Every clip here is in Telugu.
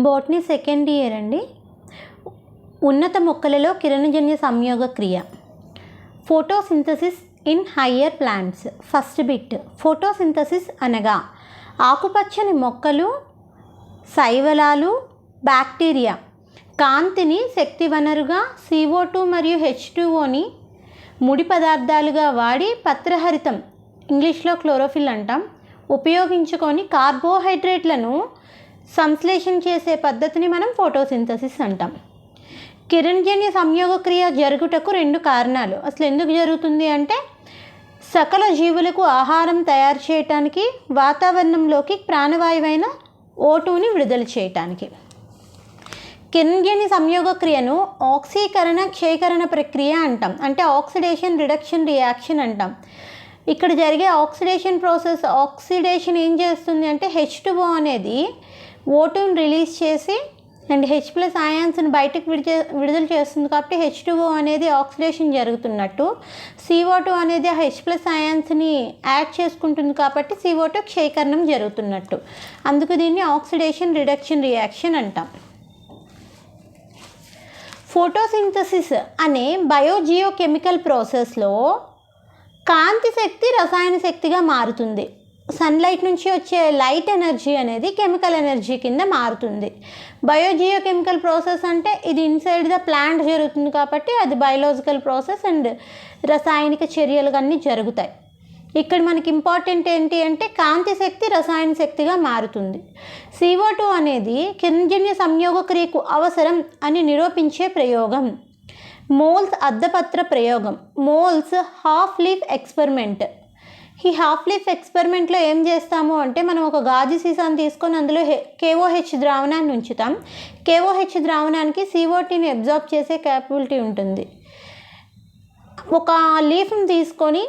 బోటనీ సెకండ్ ఇయర్ అండి. ఉన్నత మొక్కలలో కిరణజన్య సంయోగ క్రియ. Photosynthesis in higher plants. First bit. Photosynthesis అనగా ఆకుపచ్చని మొక్కలు, శైవలాలు, బ్యాక్టీరియా కాంతిని శక్తి వనరుగా CO2 మరియు H2Oని ముడి పదార్థాలుగా వాడి పత్రహరితం, ఇంగ్లీష్లో క్లోరోఫిల్ అంటాం, ఉపయోగించుకొని కార్బోహైడ్రేట్లను సంశ్లేషణ చేసే పద్ధతిని మనం ఫోటోసింథసిస్ అంటాం. కిరణజన్య సంయోగ క్రియ జరుగుటకు 2 కారణాలు. అసలు ఎందుకు జరుగుతుంది అంటే సకల జీవులకు ఆహారం తయారు చేయటానికి, వాతావరణంలోకి ప్రాణవాయువైన O2ని విడుదల చేయటానికి. కిరణజన్య సంయోగ క్రియను ఆక్సీకరణ క్షయకరణ ప్రక్రియ అంటాం, అంటే ఆక్సిడేషన్ రిడక్షన్ రియాక్షన్ అంటాం. ఇక్కడ జరిగే ఆక్సిడేషన్ ప్రాసెస్, ఆక్సిడేషన్ ఏం చేస్తుంది అంటే H2O అనేది O2ని రిలీజ్ చేసి అండ్ H+ ఆయాన్స్ని బయటకు విడుదల చేస్తుంది. కాబట్టి H2O అనేది ఆక్సిడేషన్ జరుగుతున్నట్టు, CO2 అనేది ఆ H+ ఆయాన్స్ని యాడ్ చేసుకుంటుంది కాబట్టి CO2 క్షయకరణం జరుగుతున్నట్టు. అందుకు దీన్ని ఆక్సిడేషన్ రిడక్షన్ రియాక్షన్ అంటాం. ఫోటోసింథసిస్ అనే బయోజియోకెమికల్ ప్రాసెస్లో కాంతి శక్తి రసాయన శక్తిగా మారుతుంది. సన్లైట్ నుంచి వచ్చే లైట్ ఎనర్జీ అనేది కెమికల్ ఎనర్జీ కింద మారుతుంది. బయోజియోకెమికల్ ప్రాసెస్ అంటే ఇది ఇన్సైడ్ ద ప్లాంట్ జరుగుతుంది కాబట్టి అది బయోలాజికల్ ప్రాసెస్ అండ్ రసాయనిక చర్యలు అన్నీ జరుగుతాయి. ఇక్కడ మనకి ఇంపార్టెంట్ ఏంటి అంటే కాంతి శక్తి రసాయన శక్తిగా మారుతుంది. CO2 అనేది కిరణజన్య సంయోగ క్రియకు అవసరం అని నిరూపించే ప్రయోగం. మోల్స్ అద్దపత్ర ప్రయోగం, మోల్స్ హాఫ్ లీఫ్ ఎక్స్పెరిమెంట్. ఈ హాఫ్ లీఫ్ ఎక్స్పెరిమెంట్లో ఏం చేస్తాము అంటే మనం ఒక గాజు సీసాను తీసుకొని అందులో KOH ద్రావణాన్ని ఉంచుతాం. KOH ద్రావణానికి CO2ని అబ్జార్బ్ చేసే క్యాపబిలిటీ ఉంటుంది. ఒక లీఫ్ని తీసుకొని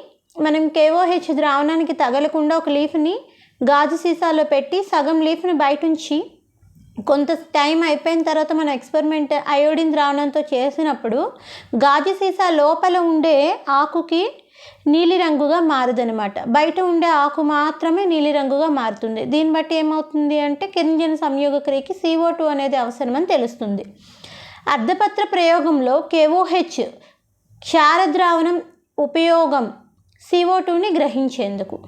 మనం KOH ద్రావణానికి తగలకుండా ఒక లీఫ్ని గాజు సీసాలో పెట్టి సగం లీఫ్ని బయట ఉంచి కొంత టైం అయిపోయిన తర్వాత మన ఎక్స్పెరిమెంట్ అయోడిన్ ద్రావణంతో చేసినప్పుడు గాజు సీసా లోపల ఉండే ఆకుకి నీలిరంగుగా మారదనమాట. బయట ఉండే ఆకు మాత్రమే నీలిరంగుగా మారుతుంది. దీన్ని బట్టి ఏమవుతుంది అంటే కిరణజన్య సంయోగ క్రియకి CO2 అనేది అవసరమని తెలుస్తుంది. అర్ధపత్ర ప్రయోగంలో KOH క్షార ద్రావణం ఉపయోగం CO2ని గ్రహించేందుకు.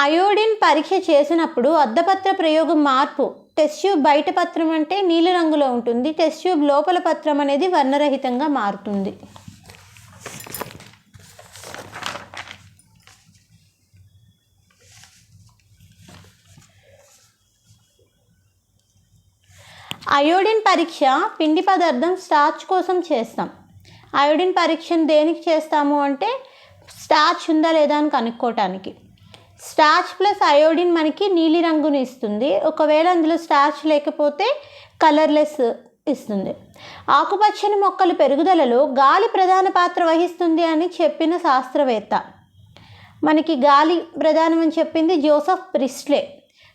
అయోడిన్ పరీక్ష చేసినప్పుడు అర్ధపత్ర ప్రయోగం మార్పు. టెస్ట్ ట్యూబ్ బయట పత్రం అంటే నీలిరంగులో ఉంటుంది, టెస్ట్ ట్యూబ్ లోపల పత్రం అనేది వర్ణరహితంగా మారుతుంది. అయోడిన్ పరీక్ష పిండి పదార్థం స్టార్చ్ కోసం చేస్తాం. అయోడిన్ పరీక్షను దేనికి చేస్తాము అంటే స్టార్చ్ ఉందా లేదా అని కనుక్కోవటానికి. స్టార్చ్ ప్లస్ అయోడిన్ మనకి నీలి రంగుని ఇస్తుంది. ఒకవేళ అందులో స్టార్చ్ లేకపోతే కలర్లెస్ ఇస్తుంది. ఆకుపచ్చని మొక్కల పెరుగుదలలో గాలి ప్రధాన పాత్ర వహిస్తుంది అని చెప్పిన శాస్త్రవేత్త. మనకి గాలి ప్రధానం అని చెప్పింది జోసెఫ్ ప్రిస్ట్లే.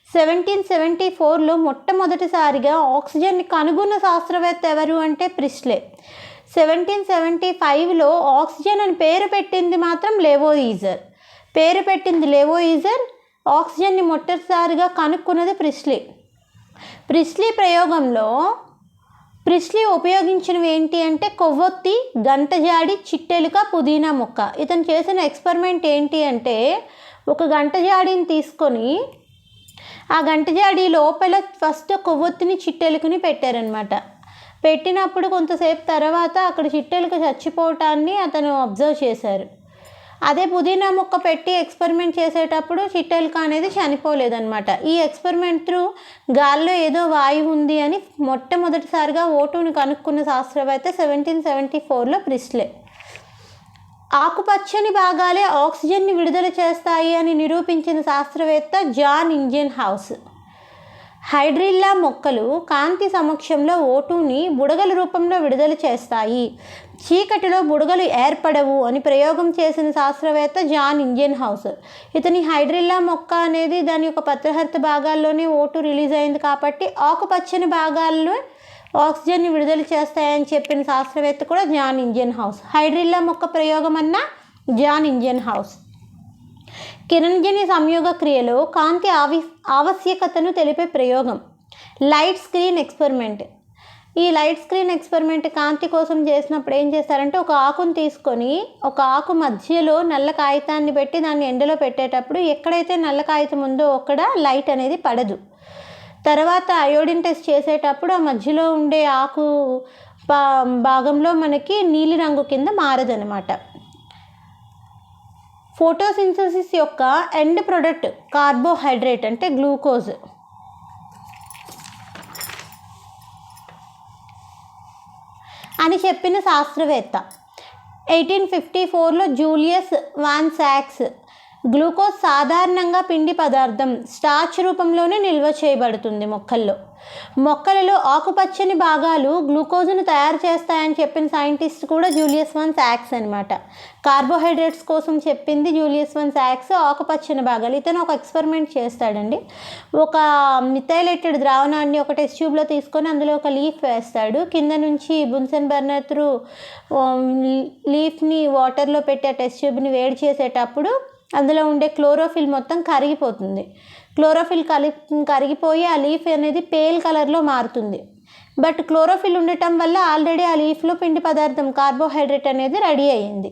1774లో మొట్టమొదటిసారిగా ఆక్సిజన్ని కనుగొన్న శాస్త్రవేత్త ఎవరు అంటే ప్రిస్ట్లే. 1775లో ఆక్సిజన్ అని పేరు పెట్టింది మాత్రం లెవోయిజర్. ఆక్సిజన్ని మొట్టమొదటిసారిగా కనుక్కున్నది ప్రిస్ట్లీ. ప్రిస్ట్లీ ప్రయోగంలో ప్రిస్ట్లీ ఉపయోగించినవి ఏంటి అంటే కొవ్వొత్తి, గంటజాడి, చిట్టెలుక, పుదీనా మొక్క. ఇతను చేసిన ఎక్స్పెరిమెంట్ ఏంటి అంటే ఒక గంటజాడిని తీసుకొని ఆ గంటజాడి లోపల ఫస్ట్ కొవ్వొత్తిని, చిట్టెలుకని పెట్టారనమాట. పెట్టినప్పుడు కొంతసేపు తర్వాత అక్కడ చిట్టెలుక చచ్చిపోవటాన్ని అతను అబ్జర్వ్ చేశారు. అదే పుదీనా మొక్క పెట్టి ఎక్స్పెరిమెంట్ చేసేటప్పుడు చిట్టెలుక అనేది చనిపోలేదన్నమాట. ఈ ఎక్స్పెరిమెంట్ త్రూ గాల్లో ఏదో వాయువు ఉంది అని మొట్టమొదటిసారిగా O2ని కనుక్కున్న శాస్త్రవేత్త 1774లో ప్రిస్ట్లే. ఆకుపచ్చని భాగాలే ఆక్సిజన్ని విడుదల చేస్తాయి అని నిరూపించిన శాస్త్రవేత్త జాన్ ఇంజెన్హౌస్. హైడ్రిల్లా మొక్కలు కాంతి సమక్షంలో O2ని బుడగల రూపంలో విడుదల చేస్తాయి, చీకటిలో బుడగలు ఏర్పడవు అని ప్రయోగం చేసిన శాస్త్రవేత్త జాన్ ఇంజెన్హౌస్. ఇతని హైడ్రిల్లా మొక్క అనేది దాని యొక్క పత్రహరిత భాగాల్లోనే O2 రిలీజ్ అయింది కాబట్టి ఆకుపచ్చని భాగాల్లో ఆక్సిజన్ని విడుదల చేస్తాయని చెప్పిన శాస్త్రవేత్త కూడా జాన్ ఇంజెన్హౌస్. హైడ్రిల్లా మొక్క ప్రయోగం అన్న జాన్ ఇంజెన్హౌస్. కిరణజన్య సంయోగ క్రియలో కాంతి ఆవశ్యకతను తెలిపే ప్రయోగం. Light screen experiment. ఈ లైట్ స్క్రీన్ ఎక్స్పెరిమెంట్ కాంతి కోసం చేసినప్పుడు ఏం చేస్తారంటే, ఒక ఆకును తీసుకొని ఒక ఆకు మధ్యలో నల్ల కాగితాన్ని పెట్టి దాన్ని ఎండలో పెట్టేటప్పుడు ఎక్కడైతే నల్ల కాగితం ఉందో అక్కడ లైట్ అనేది పడదు. తర్వాత అయోడిన్ టెస్ట్ చేసేటప్పుడు ఆ మధ్యలో ఉండే ఆకు భాగంలో మనకి నీలిరంగు కింద మారదనమాట. ఫోటోసింథసిస్ యొక్క ఎండ్ ప్రొడక్ట్ కార్బోహైడ్రేట్ అంటే గ్లూకోజ్. అని చెప్పిన శాస్త్రవేత్త 1854లో జూలియస్ వాన్ సాక్స్. గ్లూకోజ్ సాధారణంగా పిండి పదార్థం స్టార్చ్ రూపంలోనే నిల్వ చేయబడుతుంది మొక్కలలో ఆకుపచ్చని భాగాలు గ్లూకోజ్ను తయారు చేస్తాయని చెప్పిన సైంటిస్ట్ కూడా జూలియస్ వాన్ సాక్స్ అనమాట. కార్బోహైడ్రేట్స్ కోసం చెప్పింది జూలియస్ వాన్ సాక్స్, ఆకుపచ్చని భాగాలు. ఇతను ఒక ఎక్స్పెరిమెంట్ చేస్తాడండి. ఒక మిథైలేటెడ్ ద్రావణాన్ని ఒక టెస్ట్ ట్యూబ్లో తీసుకొని అందులో ఒక లీఫ్ వేస్తాడు. కింద నుంచి బున్సెన్ బర్నర్ త్రూ లీఫ్ని వాటర్లో పెట్టి ఆ టెస్ట్ ట్యూబ్ని వేడి చేసేటప్పుడు అందులో ఉండే క్లోరోఫిల్ మొత్తం కరిగిపోతుంది. క్లోరోఫిల్ కరిగిపోయి ఆ లీఫ్ అనేది పేల్ కలర్లో మారుతుంది. బట్ క్లోరోఫిల్ ఉండటం వల్ల ఆల్రెడీ ఆ లీఫ్లో పిండి పదార్థం కార్బోహైడ్రేట్ అనేది రెడీ అయ్యింది.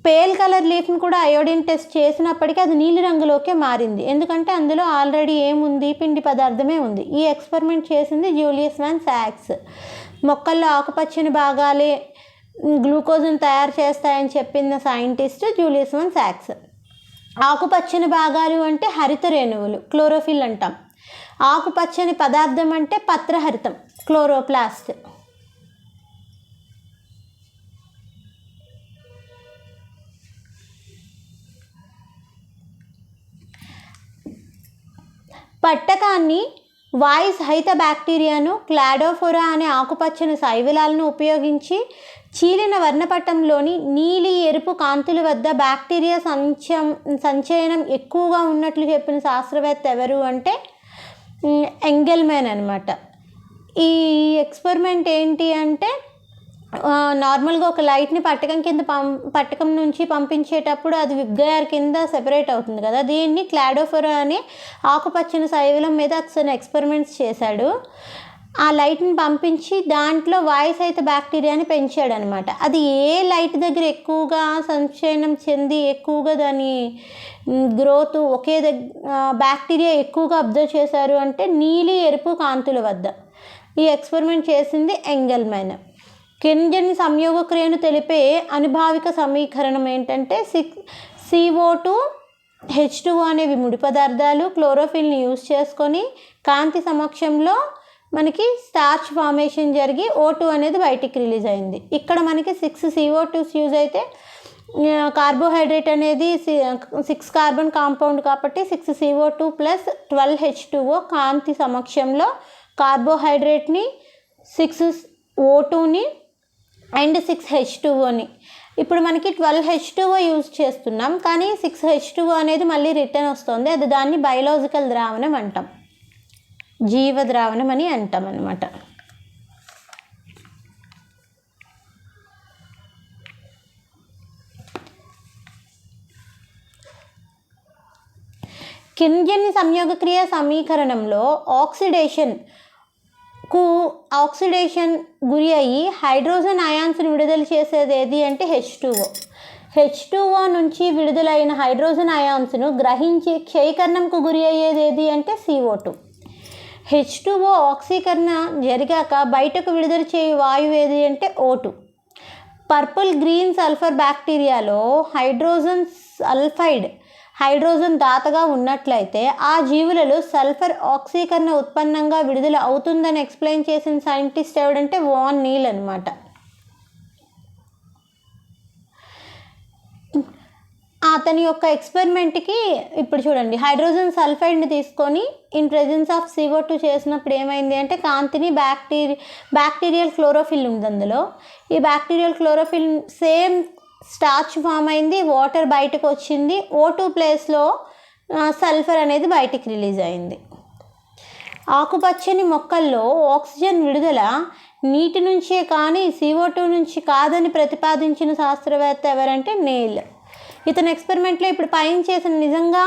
పేల్ కలర్ లీఫ్ని కూడా అయోడిన్ టెస్ట్ చేసినప్పటికీ అది నీలి రంగులోకే మారింది. ఎందుకంటే అందులో ఆల్రెడీ ఏముంది, పిండి పదార్థమే ఉంది. ఈ ఎక్స్పెరిమెంట్ చేసింది జూలియస్ వాన్ సాక్స్. మొక్కల్లో ఆకుపచ్చని భాగాలే గ్లూకోజ్ను తయారు చేస్తాయని చెప్పిన సైంటిస్ట్ జూలియస్ వాన్ సాక్స్. ఆకుపచ్చని భాగాలు అంటే హరిత రేణువులు, క్లోరోఫిల్ అంటాం. ఆకుపచ్చని పదార్థం అంటే పత్రహరితం, క్లోరోప్లాస్ట్. పట్టకాన్ని వాయిస్ హైత బ్యాక్టీరియాను క్లాడోఫోరా అనే ఆకుపచ్చని శైవిలాలను ఉపయోగించి చీలిన వర్ణపటంలోని నీలి ఎరుపు కాంతుల వద్ద బ్యాక్టీరియా సంచయనం ఎక్కువగా ఉన్నట్లు చెప్పిన శాస్త్రవేత్త ఎవరు అంటే ఎంగెల్మెన్ అనమాట. ఈ ఎక్స్పెరిమెంట్ ఏంటి అంటే, నార్మల్గా ఒక లైట్ని పట్టకం నుంచి పంపించేటప్పుడు అది విగ్గర్ కింద సెపరేట్ అవుతుంది కదా, దీన్ని క్లాడోఫోరా అనే ఆకుపచ్చని శైవిలం మీద అతను ఎక్స్పెరిమెంట్స్ చేశాడు. ఆ లైట్ని పంపించి దాంట్లో వాయిస్ అయితే బ్యాక్టీరియాని పెంచాడు అనమాట. అది ఏ లైట్ దగ్గర ఎక్కువగా సంచయనం చెంది ఎక్కువగా దాని గ్రోత్ బ్యాక్టీరియా ఎక్కువగా అబ్జర్వ్ చేశారు అంటే నీలి ఎరుపు కాంతుల వద్ద. ఈ ఎక్స్పెరిమెంట్ చేసింది ఎంగెల్మెన్. కింజన్ సంయోగ క్రియను తెలిపే అనుభావిక సమీకరణం ఏంటంటే CO2 H2O అనేవి ముడి పదార్థాలు క్లోరోఫిల్ని యూజ్ చేసుకొని కాంతి సమక్షంలో మనకి స్టార్చ్ ఫార్మేషన్ జరిగి O2 అనేది బయటికి రిలీజ్ అయింది. ఇక్కడ మనకి 6 CO2 యూజ్ అయితే కార్బోహైడ్రేట్ అనేది 6 కార్బన్ కాంపౌండ్ కాబట్టి 6 CO2 ప్లస్ 12 H2O కాంతి సమక్షంలో కార్బోహైడ్రేట్ని 6 O2ని అండ్ 6 H2Oని. ఇప్పుడు మనకి 12 H2O యూజ్ చేస్తున్నాం కానీ 6 H2O అనేది మళ్ళీ రిటర్న్ వస్తుంది. అది దాన్ని బయలాజికల్ ద్రావణం అంటాం, జీవ ద్రావణం అని అంటాం అన్నమాట. కింజన్య సంయోగక్రియ సమీకరణంలో ఆక్సిడేషన్ గురి అయ్యి హైడ్రోజన్ అయాన్స్ని విడుదల చేసేది ఏది అంటే H2O నుంచి విడుదలైన హైడ్రోజన్ అయాన్స్ను గ్రహించి క్షయీకరణంకు గురి అయ్యేది ఏది అంటే CO2. H2O ఆక్సీకరణ జరిగాక బయటకు విడుదల చేయు వాయువు ఏది అంటే O2. పర్పుల్ గ్రీన్ సల్ఫర్ బ్యాక్టీరియాలో హైడ్రోజన్ దాతగా ఉన్నట్లయితే ఆ జీవులలో సల్ఫర్ ఆక్సీకరణ ఉత్పన్నంగా విడుదల అవుతుందని ఎక్స్ప్లెయిన్ చేసిన సైంటిస్ట్ ఎవడంటే వాన్ నీల్ అనమాట. అతని యొక్క ఎక్స్పెరిమెంట్కి ఇప్పుడు చూడండి, హైడ్రోజన్ సల్ఫైడ్ని తీసుకొని ఇన్ ప్రెజెన్స్ ఆఫ్ CO2 చేసినప్పుడు ఏమైంది అంటే కాంతిని బ్యాక్టీరియల్ క్లోరోఫిల్ ఉంది అందులో. ఈ bacterial chlorophyll same starch form అయింది, వాటర్ బయటకు వచ్చింది, O2 ప్లేస్లో సల్ఫర్ అనేది బయటికి రిలీజ్ అయింది. ఆకుపచ్చని మొక్కల్లో ఆక్సిజన్ విడుదల నీటి నుంచే కానీ CO2 నుంచి కాదని ప్రతిపాదించిన శాస్త్రవేత్త ఎవరంటే నీల్. ఇతని ఎక్స్పెరిమెంట్లో ఇప్పుడు పైన చేసిన నిజంగా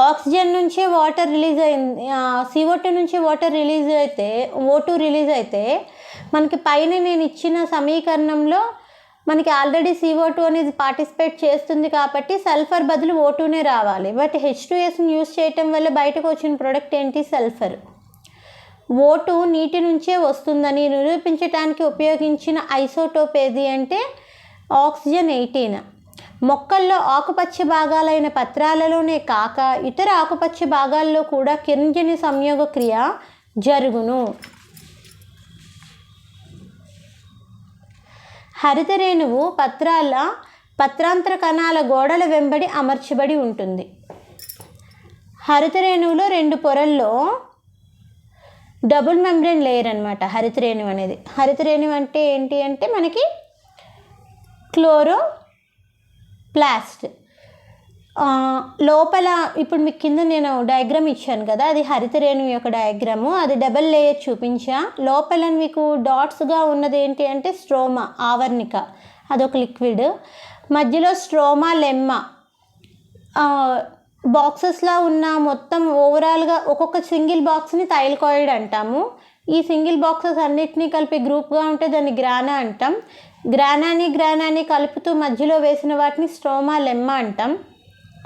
ఆక్సిజన్ నుంచి వాటర్ రిలీజ్ అయింది, CO2 నుంచి వాటర్ రిలీజ్ అయితే O2 రిలీజ్ అయితే మనకి పైన నేను ఇచ్చిన సమీకరణంలో మనకి ఆల్రెడీ CO2 అనేది పార్టిసిపేట్ చేస్తుంది కాబట్టి సల్ఫర్ బదులు O2నే రావాలి. బట్ H2Sని యూస్ చేయటం వల్ల బయటకు వచ్చిన ప్రోడక్ట్ ఏంటి? సల్ఫర్. O2 నీటి నుంచే వస్తుందని నిరూపించడానికి ఉపయోగించిన ఐసోటోప్ ఏది అంటే ఆక్సిజన్ 18. మొక్కల్లో ఆకుపచ్చ భాగాలైన పత్రాలలోనే కాక ఇతర ఆకుపచ్చ భాగాల్లో కూడా కిరణజన్య సంయోగ క్రియ జరుగును. హరితరేణువు పత్రాంతర కణాల గోడల వెంబడి అమర్చబడి ఉంటుంది. హరితరేణువులో 2 పొరల్లో డబుల్ మెంబ్రేన్ లేయర్ అనమాట హరితరేణువు అనేది. హరితరేణువు అంటే ఏంటి అంటే మనకి క్లోరోప్లాస్ట్ లోపల, ఇప్పుడు మీకు కింద నేను డయాగ్రామ్ ఇచ్చాను కదా, అది హరితరేణువు యొక్క డయాగ్రాము. అది డబల్ లేయర్ చూపించా. లోపల మీకు డాట్స్గా ఉన్నది ఏంటి అంటే స్ట్రోమా, ఆవర్ణిక, అదొక లిక్విడ్. మధ్యలో స్ట్రోమా, లెమ్మా, బాక్సెస్లో ఉన్న మొత్తం ఓవరాల్గా ఒక్కొక్క సింగిల్ బాక్స్ని థైలకాయిడ్ అంటాము. ఈ సింగిల్ బాక్సెస్ అన్నిటినీ కలిపి గ్రూప్గా ఉంటే దాన్ని గ్రానా అంటాం. గ్రానాని కలుపుతూ మధ్యలో వేసిన వాటిని స్ట్రోమా, లెమ్మా అంటాం.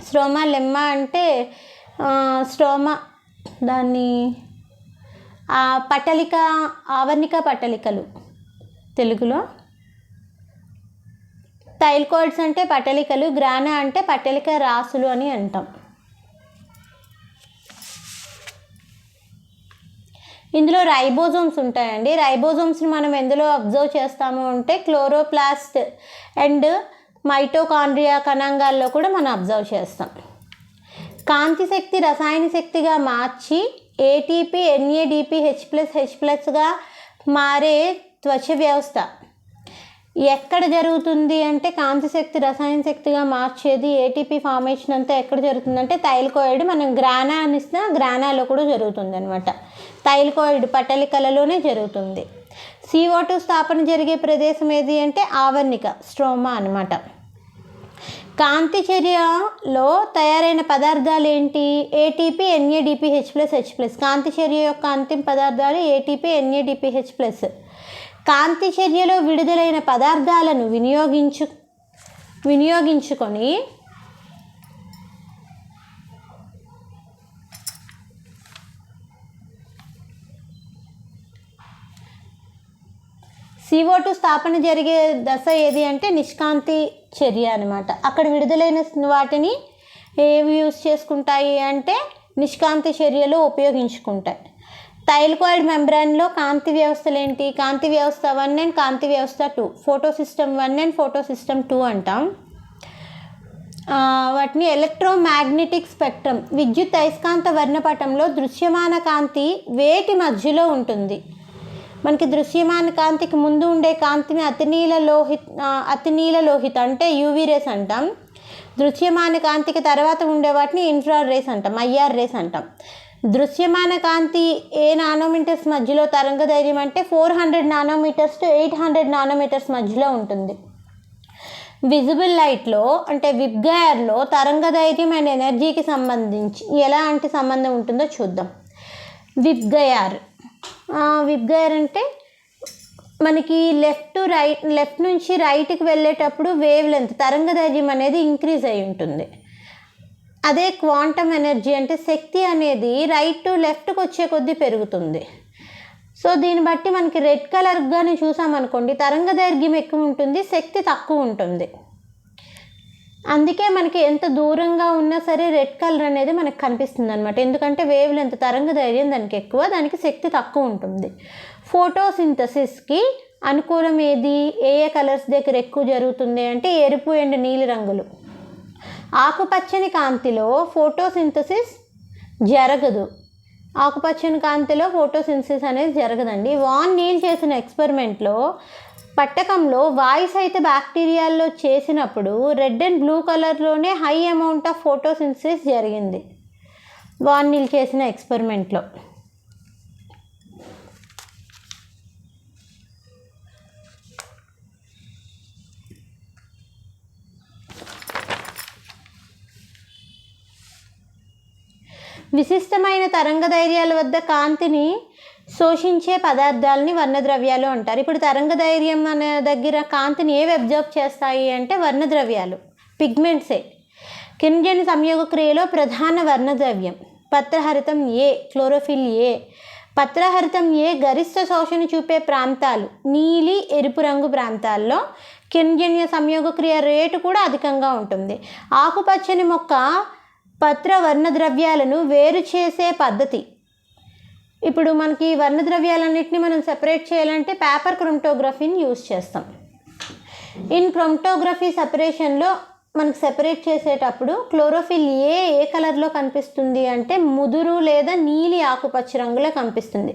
స్ట్రోమా, లెమ్మా అంటే స్ట్రోమా దాన్ని పట్టలిక, ఆవర్ణిక పట్టలికలు తెలుగులో. థైలకాయిడ్స్ అంటే పట్టలికలు, గ్రానా అంటే పట్టలిక రాసులు అని అంటాం. ఇందులో రైబోజోమ్స్ ఉంటాయండి. రైబోజోమ్స్ని మనం ఎందులో అబ్జర్వ్ చేస్తాము అంటే క్లోరోప్లాస్ట్ అండ్ మైటోకాండ్రియా కణాంగాల్లో కూడా మనం అబ్జర్వ్ చేస్తాం. కాంతి శక్తి రసాయన శక్తిగా మార్చి ATP, NADP, H+గా మారే త్వచ వ్యవస్థ ఎక్కడ జరుగుతుంది అంటే కాంతి శక్తి రసాయన శక్తిగా మార్చేది ATP ఫార్మేషన్ అంతా ఎక్కడ జరుగుతుందంటే థైలకాయిడ్. మనం గ్రానా అనిస్తే గ్రానాలో కూడా జరుగుతుంది అనమాట. థైలకాయిడ్ పట్టలికలలోనే జరుగుతుంది. CO2 స్థాపన జరిగే ప్రదేశం ఏది అంటే ఆవర్ణిక, స్ట్రోమా అనమాట. కాంతి చర్యలో తయారైన పదార్థాలు ఏంటి? ATP, NADP, H+. కాంతి చర్య యొక్క అంతిమ పదార్థాలు ATP, NADP, H+. కాంతి చర్యలో విడుదలైన పదార్థాలను వినియోగించుకొని CO2 స్థాపన జరిగే దశ ఏది అంటే నిష్కాంతి చర్య అనమాట. అక్కడ విడుదలైన వాటిని ఏవి యూజ్ చేసుకుంటాయి అంటే నిష్కాంతి చర్యలో ఉపయోగించుకుంటాయి. థైలకాయిడ్ మెంబ్రాన్లో కాంతి వ్యవస్థలు ఏంటి? కాంతి వ్యవస్థ 1 అండ్ కాంతి వ్యవస్థ 2, photo system 1 and photo system 2 అంటాం. వాటిని ఎలక్ట్రోమాగ్నెటిక్ స్పెక్ట్రమ్, విద్యుత్ అయస్కాంత వర్ణపటంలో దృశ్యమాన కాంతి వేటి మధ్యలో ఉంటుంది? మనకి దృశ్యమాన కాంతికి ముందు ఉండే కాంతిని అతినీల లోహిత అంటే UV రేస్ అంటాం. దృశ్యమాన కాంతికి తర్వాత ఉండే వాటిని ఇన్ఫ్రా రేస్ అంటాం, IR రేస్ అంటాం. దృశ్యమాన కాంతి ఏ నానోమీటర్స్ మధ్యలో తరంగదైర్ఘ్యం అంటే 400 నానోమీటర్స్ టు 800 నానోమీటర్స్ మధ్యలో ఉంటుంది. విజిబుల్ లైట్లో అంటే విబ్గయర్లో తరంగదైర్ఘ్యం అండ్ ఎనర్జీకి సంబంధించి ఎలాంటి సంబంధం ఉంటుందో చూద్దాం. విబ్గయర్ అంటే మనకి లెఫ్ట్ నుంచి రైట్కి వెళ్ళేటప్పుడు వేవ్ లెంత్ తరంగదైర్ఘ్యం అనేది ఇంక్రీజ్ అయి ఉంటుంది. అదే క్వాంటమ్ ఎనర్జీ అంటే శక్తి అనేది రైట్ టు లెఫ్ట్కి వచ్చే కొద్దీ పెరుగుతుంది. సో దీన్ని బట్టి మనకి రెడ్ కలర్గానే చూసామనుకోండి తరంగదైర్ఘ్యం ఎక్కువ ఉంటుంది, శక్తి తక్కువ ఉంటుంది. అందుకే మనకి ఎంత దూరంగా ఉన్నా సరే రెడ్ కలర్ అనేది మనకు కనిపిస్తుంది అనమాట. ఎందుకంటే వేవ్ లెంత్ తరంగదైర్ఘ్యం దానికి ఎక్కువ, దానికి శక్తి తక్కువ ఉంటుంది. ఫోటోసింథసిస్కి అనుకూలం ఏది? ఏ కలర్స్ దగ్గర ఎక్కువ జరుగుతుంది అంటే ఎరుపు అండ్ నీలి రంగులు. ఆకుపచ్చని కాంతిలో ఫోటోసింథసిస్ జరగదు. ఆకుపచ్చని కాంతిలో ఫోటోసింథసిస్ అనేది జరగదండి. వాన్ నీల్ చేసిన ఎక్స్పెరిమెంట్లో పట్టకంలో వాయిస్ అయితే బ్యాక్టీరియాల్లో చేసినప్పుడు రెడ్ అండ్ బ్లూ కలర్లోనే హై అమౌంట్ ఆఫ్ ఫోటోసింథసిస్ జరిగింది వాన్ నీల్ చేసిన ఎక్స్పెరిమెంట్లో. విశిష్టమైన తరంగదైర్ఘ్యాల వద్ద కాంతిని శోషించే పదార్థాలని వర్ణద్రవ్యాలు అంటారు. ఇప్పుడు తరంగదైర్ఘ్యం అనే దగ్గర కాంతిని ఏవి అబ్జర్వ్ చేస్తాయి అంటే వర్ణద్రవ్యాలు, పిగ్మెంట్సే. కిరణజన్య సంయోగ క్రియలో ప్రధాన వర్ణద్రవ్యం పత్రహరితం ఏ, క్లోరోఫిల్ ఏ. పత్రహరితం ఏ గరిష్ట శోషణ చూపే ప్రాంతాలు నీలి, ఎరుపు రంగు ప్రాంతాల్లో కిరణజన్య సంయోగ క్రియ రేటు కూడా అధికంగా ఉంటుంది. ఆకుపచ్చని మొక్క పత్ర వర్ణద్రవ్యాలను వేరు చేసే పద్ధతి. ఇప్పుడు మనకి వర్ణద్రవ్యాలన్నింటినీ మనం సెపరేట్ చేయాలంటే పేపర్ క్రోమటోగ్రఫీని యూజ్ చేస్తాం. ఇన్ క్రోమటోగ్రఫీ సెపరేషన్లో మనకు సెపరేట్ చేసేటప్పుడు క్లోరోఫిల్ ఏ కలర్లో కనిపిస్తుంది అంటే ముదురు లేదా నీలి ఆకుపచ్చ రంగులో కనిపిస్తుంది,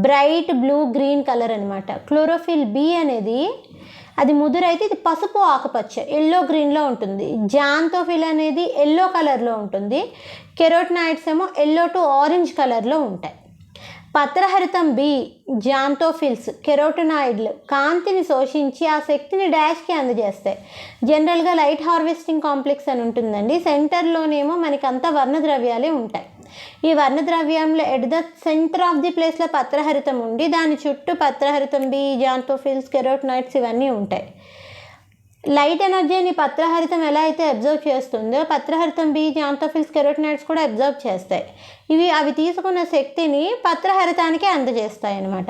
బ్రైట్ బ్లూ గ్రీన్ కలర్ అనమాట. క్లోరోఫిల్ బి అనేది అది ముదురు అయితే ఇది పసుపు ఆకుపచ్చ ఎల్లో గ్రీన్లో ఉంటుంది. జాంతోఫిల్ అనేది ఎల్లో కలర్లో ఉంటుంది. కెరోటినాయిడ్స్ ఏమో ఎల్లో టు ఆరెంజ్ కలర్లో ఉంటాయి. పత్రహరితం బి జాంతోఫిల్స్, కెరోటినాయిడ్లు కాంతిని శోషించి ఆ శక్తిని డాష్కి అందజేస్తాయి. జనరల్గా లైట్ హార్వెస్టింగ్ కాంప్లెక్స్ అని ఉంటుందండి. సెంటర్లోనేమో మనకి అంతా వర్ణద్రవ్యాలే ఉంటాయి. ఈ వర్ణద్రవ్యంలో at the centre of the ప్లేస్లో పత్రహరితం ఉండి దాని చుట్టూ పత్రహరితం బి, జాంతోఫిల్స్, కెరోటినాయిడ్స్ ఇవన్నీ ఉంటాయి. లైట్ ఎనర్జీని పత్రహరితం ఎలా అయితే అబ్జర్వ్ చేస్తుందో పత్రహరితం బి, జాంతోఫిల్స్, కెరోటినాయిడ్స్ కూడా అబ్జర్వ్ చేస్తాయి. అవి తీసుకున్న శక్తిని పత్రహరితానికి అందజేస్తాయి అన్నమాట.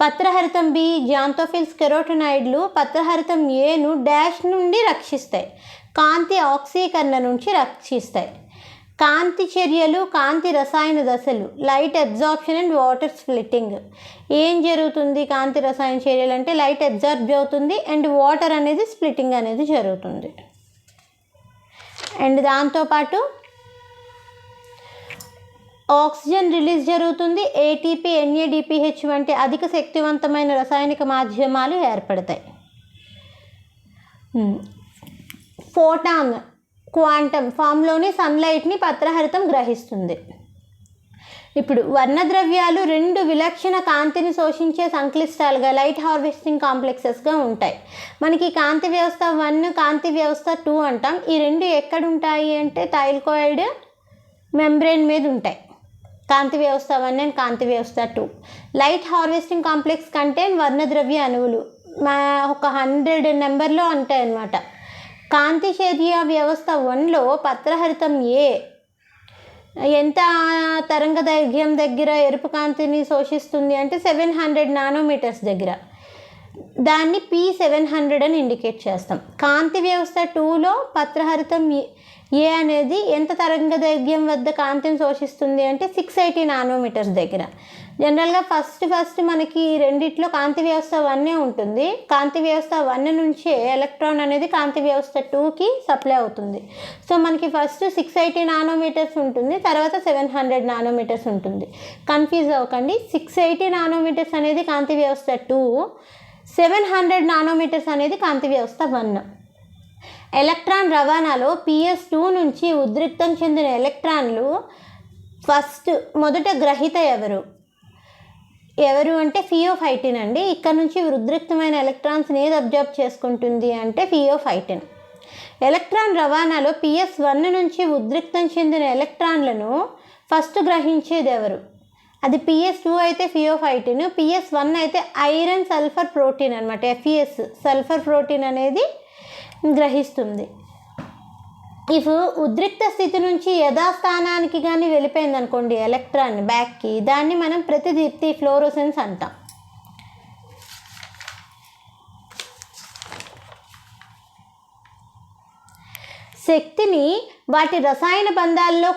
పత్రహరితం బి, జాంతోఫిల్స్, కెరోటినాయిడ్లు పత్రహరితం ఏను డాష్ నుండి రక్షిస్తాయి, కాంతి ఆక్సీకరణ నుంచి రక్షిస్తాయి. కాంతి చర్యలు, కాంతి రసాయన దశలు, light absorption and water splitting. ఏం జరుగుతుంది కాంతి రసాయన చర్యలు అంటే లైట్ అబ్జార్బ్ అవుతుంది అండ్ వాటర్ అనేది స్ప్లిట్టింగ్ అనేది జరుగుతుంది. అండ్ దాంతోపాటు ఆక్సిజన్ రిలీజ్ జరుగుతుంది. ఏటీపీ, ఎన్ఏడిపిహెచ్ వంటి అధిక శక్తివంతమైన రసాయనిక మాధ్యమాలు ఏర్పడతాయి. ఫోటాన్ క్వాంటమ్ ఫామ్లోని సన్లైట్ని పత్రహరితం గ్రహిస్తుంది. ఇప్పుడు వర్ణద్రవ్యాలు రెండు విలక్షణ కాంతిని శోషించే సంక్లిష్టాలుగా లైట్ హార్వెస్టింగ్ కాంప్లెక్సెస్గా ఉంటాయి. మనకి కాంతి వ్యవస్థ 1, కాంతి వ్యవస్థ 2 అంటాం. ఈ రెండు ఎక్కడుంటాయి అంటే థైలాకోయిడ్ మెంబ్రేన్ మీద ఉంటాయి, కాంతి వ్యవస్థ 1 అండ్ కాంతి వ్యవస్థ 2. లైట్ హార్వెస్టింగ్ కాంప్లెక్స్ కంటైన్ వర్ణద్రవ్య అణువులు ఒక 100 నెంబర్లో ఉంటాయి అన్నమాట. కాంతి చర్య వ్యవస్థ 1లో పత్రహరితం ఏ ఎంత తరంగదైర్ఘ్యం దగ్గర ఎరుపు కాంతిని శోషిస్తుంది అంటే 700 నానోమీటర్స్ దగ్గర, దాన్ని P700 అని ఇండికేట్ చేస్తాం. కాంతి వ్యవస్థ 2లో పత్రహరితం ఏ అనేది ఎంత తరంగదైర్ఘ్యం వద్ద కాంతిని శోషిస్తుంది అంటే 680 నానోమీటర్స్ దగ్గర. జనరల్గా ఫస్ట్ మనకి రెండిట్లో కాంతి వ్యవస్థ 1 ఉంటుంది. కాంతి వ్యవస్థ 1 నుంచే ఎలక్ట్రాన్ అనేది కాంతి వ్యవస్థ 2కి సప్లై అవుతుంది. సో మనకి ఫస్ట్ 680 నానోమీటర్స్ ఉంటుంది, తర్వాత 700 నానోమీటర్స్ ఉంటుంది. కన్ఫ్యూజ్ అవ్వకండి. 680 నానోమీటర్స్ అనేది కాంతి వ్యవస్థ 2, 700 నానోమీటర్స్ అనేది కాంతి వ్యవస్థ 1. ఎలక్ట్రాన్ రవాణాలో PS2 నుంచి ఉద్రిక్తం చెందిన ఎలక్ట్రాన్లు మొదట గ్రహీత ఎవరు అంటే ఫియోఫైటిన్ అండి. ఇక్కడ నుంచి ఉద్రిక్తమైన ఎలక్ట్రాన్స్ని ఏది అబ్జర్వ్ చేసుకుంటుంది అంటే ఫియోఫైటిన్. ఎలక్ట్రాన్ రవాణాలో PS1 నుంచి ఉద్రిక్తం చెందిన ఎలక్ట్రాన్లను ఫస్ట్ గ్రహించేది ఎవరు? అది PS2 అయితే ఫియోఫైటిన్, PS1 అయితే ఐరన్ సల్ఫర్ ప్రోటీన్ అనమాట. FeS సల్ఫర్ ప్రోటీన్ అనేది గ్రహిస్తుంది. ఇఫ్ ఉద్రిక్త స్థితి నుంచి యథాస్థానానికి కానీ వెళ్ళిపోయింది అనుకోండి ఎలక్ట్రాన్ బ్యాక్కి, దాన్ని మనం ప్రతిదీప్తి ఫ్లోరోసెన్స్ అంటాం. శక్తిని వాటి రసాయన బంధాల్లో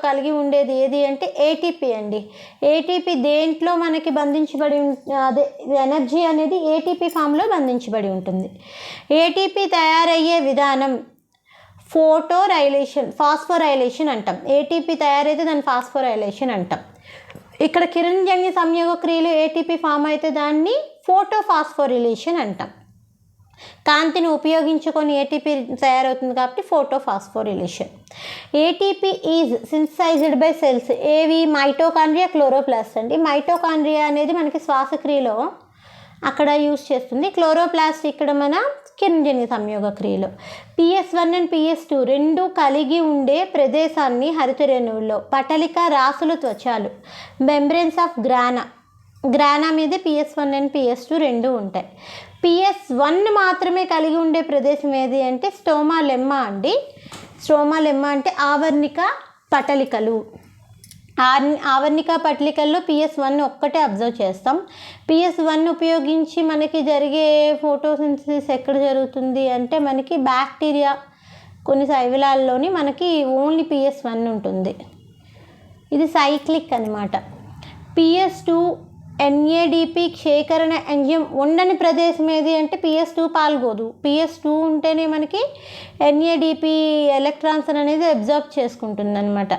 కలిగి ఉండేది ఏది అంటే ఏటీపీ అండి. ఏటీపీ దేంట్లో మనకి బంధించబడి అదే ఎనర్జీ అనేది ఏటీపీ ఫామ్లో బంధించబడి ఉంటుంది. ఏటీపీ తయారయ్యే విధానం ఫాస్ఫోరైలేషన్ అంటాం. ఏటీపీ తయారైతే దాన్ని ఫాస్ఫోరైలేషన్ అంటాం. ఇక్కడ కిరణజన్య సంయోగ క్రియలు ఏటీపీ ఫామ్ అయితే దాన్ని ఫోటోఫాస్ఫోరిలేషన్ అంటాం. కాంతిని ఉపయోగించుకొని ఏటీపీ తయారవుతుంది కాబట్టి photophosphorylation. ATP is synthesised by cells. ఏవి? మైటోకాండ్రియా, క్లోరోప్లాస్ట్ అండి. మైటోకాండ్రియా అనేది మనకి శ్వాసక్రియలో అక్కడ యూస్ చేస్తుంది. క్లోరోప్లాస్ట్ ఇక్కడ మన కిరణజన్య సంయోగ క్రియలో. PS1 అండ్ PS2 రెండు కలిగి ఉండే ప్రదేశాన్ని హరితరేణువుల్లో పటలిక రాసులు త్వచాలు మెంబ్రెన్స్ ఆఫ్ గ్రానా మీద PS1 అండ్ PS2 రెండు ఉంటాయి. PS1 మాత్రమే కలిగి ఉండే ప్రదేశం ఏది అంటే స్టోమా లెమ్మా అండి. స్టోమా లెమ్మా అంటే ఆవర్ణిక పటలికలు. ఆవర్ణిక పటలికల్లో PS1 ఒక్కటే అబ్జర్వ్ చేస్తాం. PS1 ఉపయోగించి మనకి జరిగే ఫోటోసింథసిస్ ఎక్కడ జరుగుతుంది అంటే మనకి బ్యాక్టీరియా కొన్ని శైవలాల్లోని మనకి ఓన్లీ PS1 ఉంటుంది. ఇది సైక్లిక్ అనమాట. PS2 NADP క్షేకరణ ఎంజైమ్ ఉండని ప్రదేశం ఏది అంటే PS2 పాల్గొదు. PS2 ఉంటేనే మనకి NADP ఎలక్ట్రాన్స్ అనేది అబ్జర్వ్ చేసుకుంటుంది అనమాట.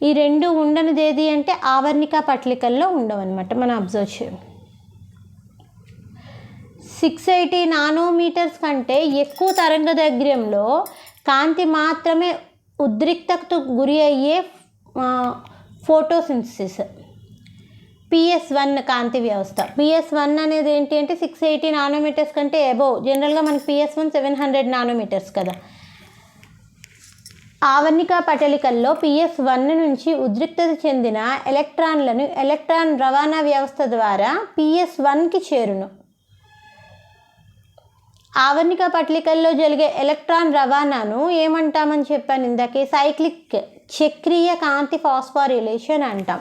ఈ రెండు ఉండనిది ఏది అంటే ఆవర్ణిక పట్లికల్లో ఉండవన్నమాట. మనం అబ్జర్వ్ చేయం. 680 నానోమీటర్స్ కంటే ఎక్కువ తరంగదైర్ఘ్యంలో కాంతి మాత్రమే ఉద్రిక్తతకు గురి అయ్యే ఫోటోసింథసిస్ PS1 కాంతి వ్యవస్థ. PS1 అనేది ఏంటి అంటే 680 నానోమీటర్స్ కంటే అబోవ్. జనరల్గా మనకి PS1 700 నానోమీటర్స్ కదా. ఆవర్ణిక పటలికల్లో PS1 నుంచి ఉద్రిక్తత చెందిన ఎలక్ట్రాన్లను ఎలక్ట్రాన్ రవాణా వ్యవస్థ ద్వారా PS1కి చేరును. ఆవర్ణిక పటలికల్లో జరిగే ఎలక్ట్రాన్ రవాణాను ఏమంటామని చెప్పాను ఇందాకే, సైక్లిక్ చక్రీయ కాంతి ఫాస్ఫోరిలేషన్ అంటాం.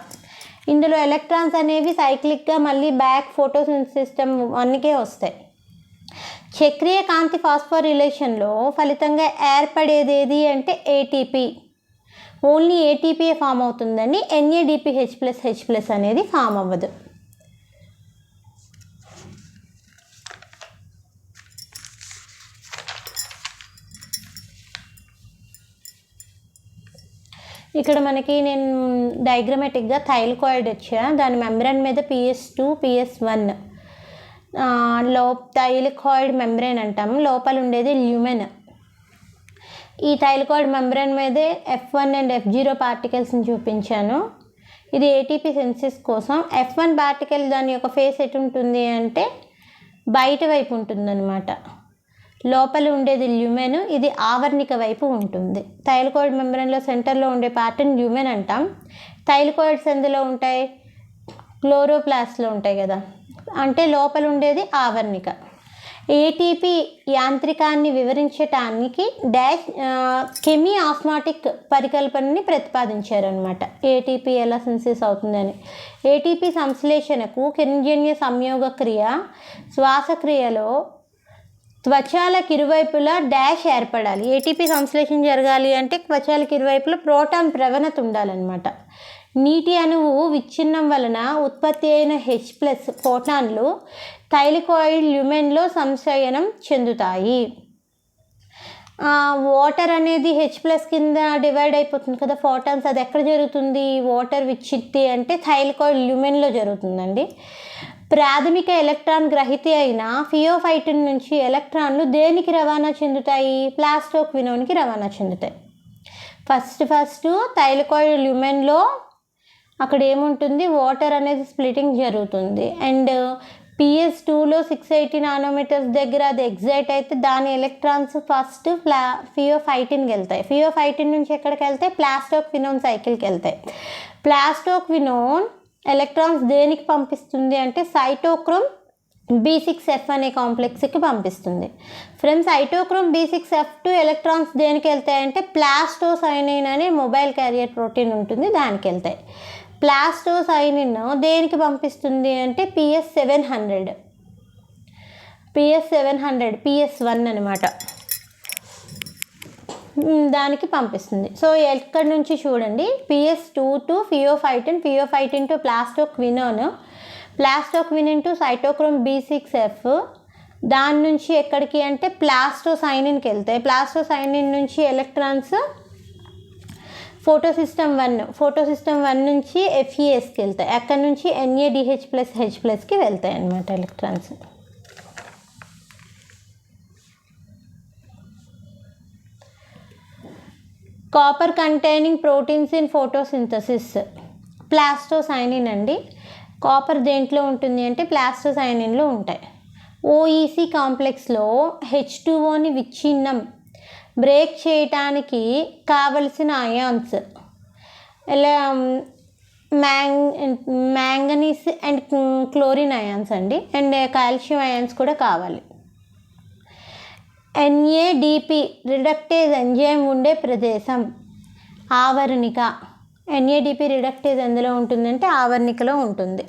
ఇందులో ఎలక్ట్రాన్స్ అనేవి సైక్లిక్గా మళ్ళీ బ్యాక్ ఫోటోసిస్టమ్ 1కే వస్తాయి. చక్రీయ కాంతి ఫాస్ఫోరిలేషన్లో ఫలితంగా ఏర్పడేది ఏది అంటే ATP. ఓన్లీ ATP ఫామ్ అవుతుందని NADPH+H+ అనేది ఫామ్ అవ్వదు. ఇక్కడ మనకి నేను డయాగ్రమాటిక్గా థైలకాయిడ్ వచ్చా, దాని మెంబ్రెన్ మీద PS2 PS1 థైలకాయిడ్ మెంబ్రెన్ అంటాము. లోపల ఉండేది ల్యూమెన్. ఈ థైలకాయిడ్ మెంబ్రెన్ మీదే F1 అండ్ F0 పార్టికల్స్ని చూపించాను. ఇది ATP సెన్సిస్ కోసం. F1 పార్టికల్ దాని యొక్క ఫేస్ ఎటు ఉంటుంది అంటే బయట వైపు ఉంటుందన్నమాట. లోపల ఉండేది ల్యూమెన్. ఇది ఆవర్ణిక వైపు ఉంటుంది. థైలకాయిడ్ మెంబ్రెన్లో సెంటర్లో ఉండే పార్ట్ని ల్యూమెన్ అంటాం. థైలకాయిడ్స్ ఎందులో ఉంటాయి? క్లోరోప్లాస్ట్లో ఉంటాయి కదా, అంటే లోపల ఉండేది ఆవర్ణిక. ATP యాంత్రికాన్ని వివరించటానికి కెమీ ఆస్మాటిక్ పరికల్పనని ప్రతిపాదించారనమాట. ATP ఎలా సెన్సిస్ అవుతుందని. ATP సంశ్లేషణకు కిరణజన్య సంయోగ క్రియ శ్వాసక్రియలో త్వచాలకు ఇరువైపులా ఏర్పడాలి. ATP సంశ్లేషణ జరగాలి అంటే త్వచాలకు ఇరువైపులా ప్రోటాన్ ప్రవణత ఉండాలన్నమాట. నీటి అణువు విచ్ఛిన్నం వలన ఉత్పత్తి అయిన H+ ఫోటాన్లు థైలకాయిడ్ ల్యూమెన్లో సంశయనం చెందుతాయి. వాటర్ అనేది H+ కింద డివైడ్ అయిపోతుంది కదా ఫోటాన్స్. అది ఎక్కడ జరుగుతుంది? వాటర్ విచ్చిత్తి అంటే థైలకాయిడ్ ల్యూమెన్లో జరుగుతుందండి. ప్రాథమిక ఎలక్ట్రాన్ గ్రహీత అయిన ఫియోఫైటిన్ నుంచి ఎలక్ట్రాన్లు దేనికి రవాణా చెందుతాయి? ప్లాస్టోక్వినోన్కి రవాణా చెందుతాయి. ఫస్ట్ థైలకాయిడ్ ల్యూమెన్లో అక్కడ ఏముంటుంది? వాటర్ అనేది స్ప్లిటింగ్ జరుగుతుంది. అండ్ PS2లో 680 నానోమీటర్స్ దగ్గర అది ఎగ్జైట్ అయితే దాని ఎలక్ట్రాన్స్ ఫస్ట్ ఫియోఫైటిన్కి వెళ్తాయి. ఫియోఫైటిన్ నుంచి ఎక్కడికి వెళ్తాయి? ప్లాస్టోక్వినోన్ సైకిల్కి వెళ్తాయి. ప్లాస్టోక్వినోన్ ఎలక్ట్రాన్స్ దేనికి పంపిస్తుంది అంటే సైటోక్రోమ్ B6F అనే కాంప్లెక్స్కి పంపిస్తుంది. ఫ్రమ్ సైటోక్రోమ్ B6F2 ఎలక్ట్రాన్స్ దేనికి వెళ్తాయంటే ప్లాస్టోసైనిన్ అనే మొబైల్ క్యారియర్ ప్రోటీన్ ఉంటుంది, దానికి వెళ్తాయి. ప్లాస్టోసైనిన్ దేనికి పంపిస్తుంది అంటే PS700 PS1 అనమాట, దానికి పంపిస్తుంది. సో ఎక్కడి నుంచి చూడండి, PS2 to pheophytin to plastoquinone to cytochrome B6F, దాని నుంచి ఎక్కడికి అంటే ప్లాస్టోసైనిన్కి వెళ్తాయి. ప్లాస్టోసైనిన్ నుంచి ఎలక్ట్రాన్స్ ఫోటోసిస్టమ్ 1 నుంచి FESకి వెళ్తాయి. అక్కడ నుంచి NADH+H+కి వెళ్తాయి అన్నమాట electrons. Copper containing proteins in photosynthesis plastocyanin అండి. కాపర్ దేంట్లో ఉంటుంది అంటే ప్లాస్టోసైనిన్లో ఉంటాయి. ఓఈసీ కాంప్లెక్స్లో H2Oని విచ్ఛిన్నం బ్రేక్ చేయటానికి కావలసిన అయాన్స్ ఇలా మ్యాంగనీస్ అండ్ క్లోరిన్ అయాన్స్ అండి, అండ్ కాల్షియం అయాన్స్ కూడా కావాలి. NADP రిడక్టేజ్ ఎంజైమ్ ఉండే ప్రదేశం ఆవర్ణిక. NADP రిడక్టేజ్ ఎందులో ఉంటుందంటే ఆవర్ణికలో ఉంటుంది.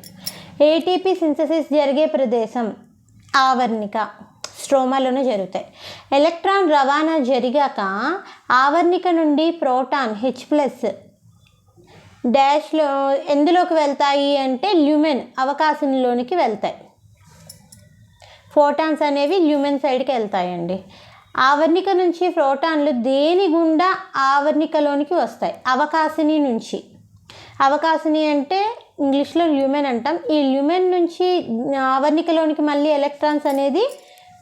ATP సింథసిస్ జరిగే ప్రదేశం ఆవర్ణిక, స్ట్రోమాలోనే జరుగుతాయి. ఎలక్ట్రాన్ రవాణా జరిగాక ఆవర్ణిక నుండి ప్రోటాన్ H+ డాష్లో ఎందులోకి వెళ్తాయి అంటే ల్యూమెన్ అవకాశంలోనికి వెళ్తాయి. ఫోటాన్స్ అనేవి ల్యూమెన్ సైడ్కి వెళ్తాయండి. ఆవర్ణిక నుంచి ప్రోటాన్లు దేని గుండా ఆవర్ణికలోనికి వస్తాయి? అవకాశిని నుంచి. అవకాశిని అంటే ఇంగ్లీష్లో ల్యూమెన్ అంటాం. ఈ ల్యూమెన్ నుంచి ఆవర్ణికలోనికి మళ్ళీ ఎలక్ట్రాన్స్ అనేది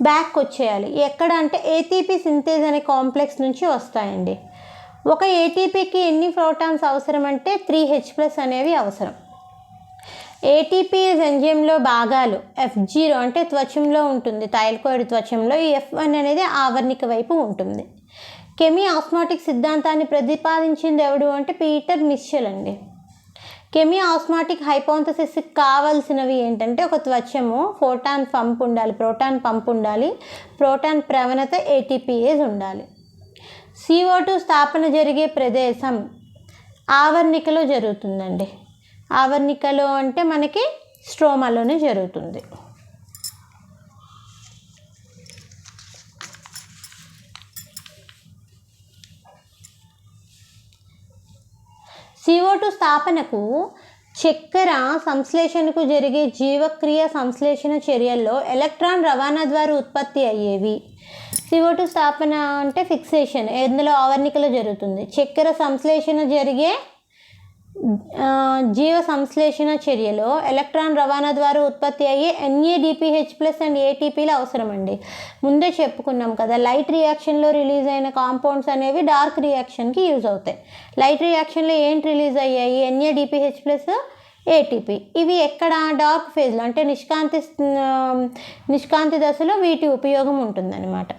బ్యాక్ వచ్చేయాలి. ఎక్కడ అంటే ATP సింథేజ్ అనే కాంప్లెక్స్ నుంచి వస్తాయండి. ఒక ATPకి ఎన్ని ప్రోటాన్స్ అవసరం అంటే 3H+ అనేవి అవసరం. ATP ఎంజైమ్లో భాగాలు F0 అంటే త్వచంలో ఉంటుంది, థైలాకోయిడ్ త్వచంలో. ఈ F1 అనేది ఆవర్ణిక వైపు ఉంటుంది. కెమీ ఆస్మాటిక్ సిద్ధాంతాన్ని ప్రతిపాదించింది ఎవడు అంటే పీటర్ మిచెల్ అండి. కెమీ ఆస్మాటిక్ హైపోథసిస్కి కావాల్సినవి ఏంటంటే ఒక త్వచము, ప్రోటాన్ పంప్ ఉండాలి, ప్రోటాన్ ప్రవణత ATPase ఉండాలి. CO2 స్థాపన జరిగే ప్రదేశం ఆవర్ణికలో జరుగుతుందండి. ఆవర్ణికలో అంటే మనకి స్ట్రోమాలోనే జరుగుతుంది. CO2 స్థాపనకు చక్కెర సంశ్లేషణకు జరిగే జీవక్రియ సంశ్లేషణ చర్యల్లో ఎలక్ట్రాన్ రవాణా ద్వారా ఉత్పత్తి అయ్యేవి. CO2 స్థాపన అంటే ఫిక్సేషన్ ఎందులో ఆవర్ణికలో జరుగుతుంది. చక్కెర సంశ్లేషణ జరిగే జీవ సంశ్లేషణ చర్యలో ఎలక్ట్రాన్ రవాణా ద్వారా ఉత్పత్తి అయ్యే NADPH+ అండ్ ATPలు అవసరమండి. ముందే చెప్పుకున్నాం కదా, లైట్ రియాక్షన్లో రిలీజ్ అయిన కాంపౌండ్స్ అనేవి డార్క్ రియాక్షన్కి యూజ్ అవుతాయి. లైట్ రియాక్షన్లో ఏంటి రిలీజ్ అయ్యాయి? NADPH+ ATP. ఇవి ఎక్కడ? డార్క్ ఫేజ్లో అంటే నిష్కాంతి దశలో వీటి ఉపయోగం ఉంటుందన్నమాట.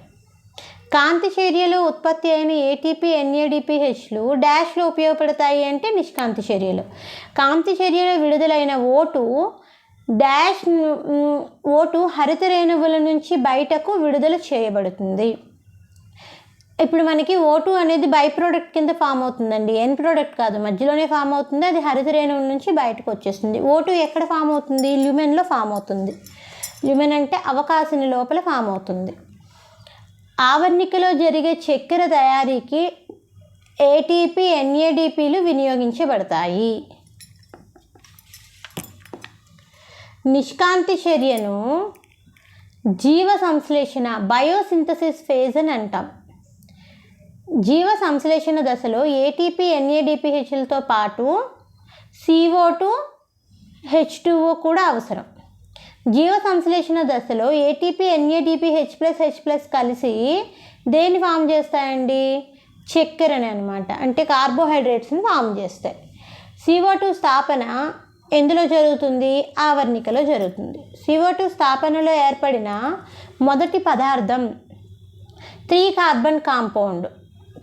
కాంతి చర్యలో ఉత్పత్తి అయిన ATP NADPHలు డాష్లో ఉపయోగపడతాయి అంటే నిష్కాంతి చర్యలు. కాంతి చర్యలో విడుదలైన O2 హరిత రేణువుల నుంచి బయటకు విడుదల చేయబడుతుంది. ఇప్పుడు మనకి O2 అనేది బై ప్రోడక్ట్ కింద ఫామ్ అవుతుందండి, ఎన్ ప్రోడక్ట్ కాదు, మధ్యలోనే ఫామ్ అవుతుంది. అది హరిత రేణువుల నుంచి బయటకు వచ్చేస్తుంది. O2 ఎక్కడ ఫామ్ అవుతుంది? ల్యూమెన్లో ఫామ్ అవుతుంది. ల్యూమెన్ అంటే అవకాశిని లోపల ఫామ్ అవుతుంది. ఆవర్ణికలో జరిగే చక్కెర తయారీకి ATP NADPలు వినియోగించబడతాయి. నిష్కాంతి చర్యను జీవ సంశ్లేషణ బయోసింథసిస్ ఫేజ్ అని అంటాం. జీవ సంశ్లేషణ దశలో ATP NADPHలతో పాటు CO2 H2O కూడా అవసరం. జీవ సంశ్లేషణ దశలో ATP NADPH+H+ కలిసి దేన్ని ఫామ్ చేస్తాయండి? చక్కెరని అనమాట, అంటే కార్బోహైడ్రేట్స్ని ఫామ్ చేస్తాయి. CO2 స్థాపన ఎందులో జరుగుతుంది? ఆవర్ణికలో జరుగుతుంది. CO2 స్థాపనలో ఏర్పడిన మొదటి పదార్థం 3 carbon compound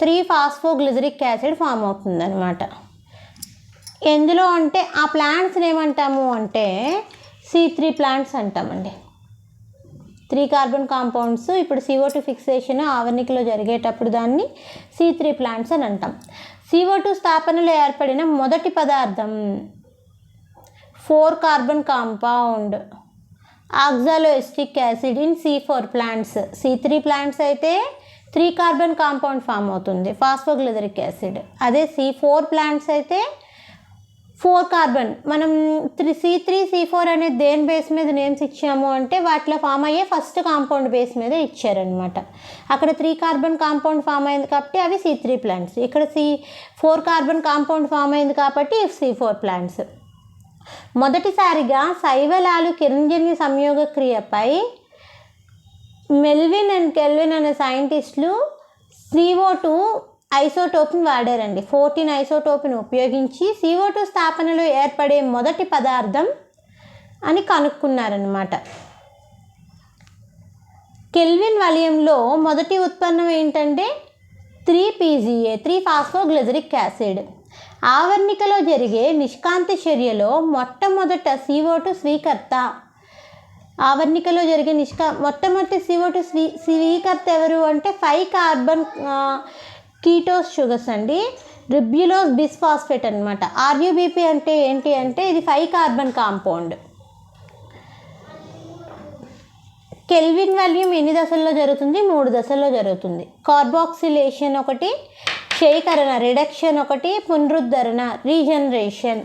3 phosphoglyceric acid form అవుతుంది అనమాట. ఎందులో అంటే ఆ ప్లాంట్స్ని ఏమంటాము అంటే C3 ప్లాంట్స్ అంటామండి. 3 కార్బన్ కాంపౌండ్స్ ఇప్పుడు CO2 ఫిక్సేషన్ ఆవర్ణికలో జరిగేటప్పుడు దాన్ని C3 ప్లాంట్స్ అని అంటాం. CO2 స్థాపనలో ఏర్పడిన మొదటి పదార్థం 4 carbon compound oxaloacetic acid in C4 plants. C3 plants అయితే 3 కార్బన్ కాంపౌండ్ ఫామ్ అవుతుంది, ఫాస్ఫోగ్లిజరిక్ యాసిడ్. అదే C4 ప్లాంట్స్ అయితే 4 కార్బన్. మనం C3 C4 అనే దేని బేస్ మీద నేమ్స్ ఇచ్చాము అంటే వాటిలో ఫామ్ అయ్యే ఫస్ట్ కాంపౌండ్ బేస్ మీద ఇచ్చారనమాట. అక్కడ 3 కార్బన్ కాంపౌండ్ ఫామ్ అయింది కాబట్టి అవి C3 ప్లాంట్స్. ఇక్కడ 4 కార్బన్ కాంపౌండ్ ఫామ్ అయింది కాబట్టి C4 ప్లాంట్స్. మొదటిసారిగా శైవలాలు కిరణజన్య సంయోగ క్రియపై మెల్విన్ అండ్ కెల్విన్ అనే సైంటిస్టులు CO2 ఐసోటోప్ని వాడారండి. 14 ఐసోటోప్ని ఉపయోగించి CO2 స్థాపనలో ఏర్పడే మొదటి పదార్థం అని కనుక్కున్నారనమాట. కెల్విన్ వలయంలో మొదటి ఉత్పన్నం ఏంటంటే 3PGA 3-ఫాస్ఫోగ్లిజరిక్ యాసిడ్. ఆవర్ణికలో జరిగే నిష్కాంతి చర్యలో మొట్టమొదట CO2 స్వీకర్త. ఆవర్ణికలో జరిగే మొట్టమొదటి CO2 స్వీకర్త ఎవరు అంటే 5 కార్బన్ కీటోస్ షుగర్స్ అండి. రిబ్యులోస్ బిస్ఫాస్ఫేట్ అనమాట. RUBP అంటే ఏంటి అంటే ఇది 5 కార్బన్ కాంపౌండ్. కెల్విన్ వాల్యూమ్ ఎన్ని దశల్లో జరుగుతుంది? 3 దశల్లో జరుగుతుంది. కార్బాక్సిలేషన్ ఒకటి, క్షయీకరణ రిడక్షన్ ఒకటి, పునరుద్ధరణ రీజనరేషన్.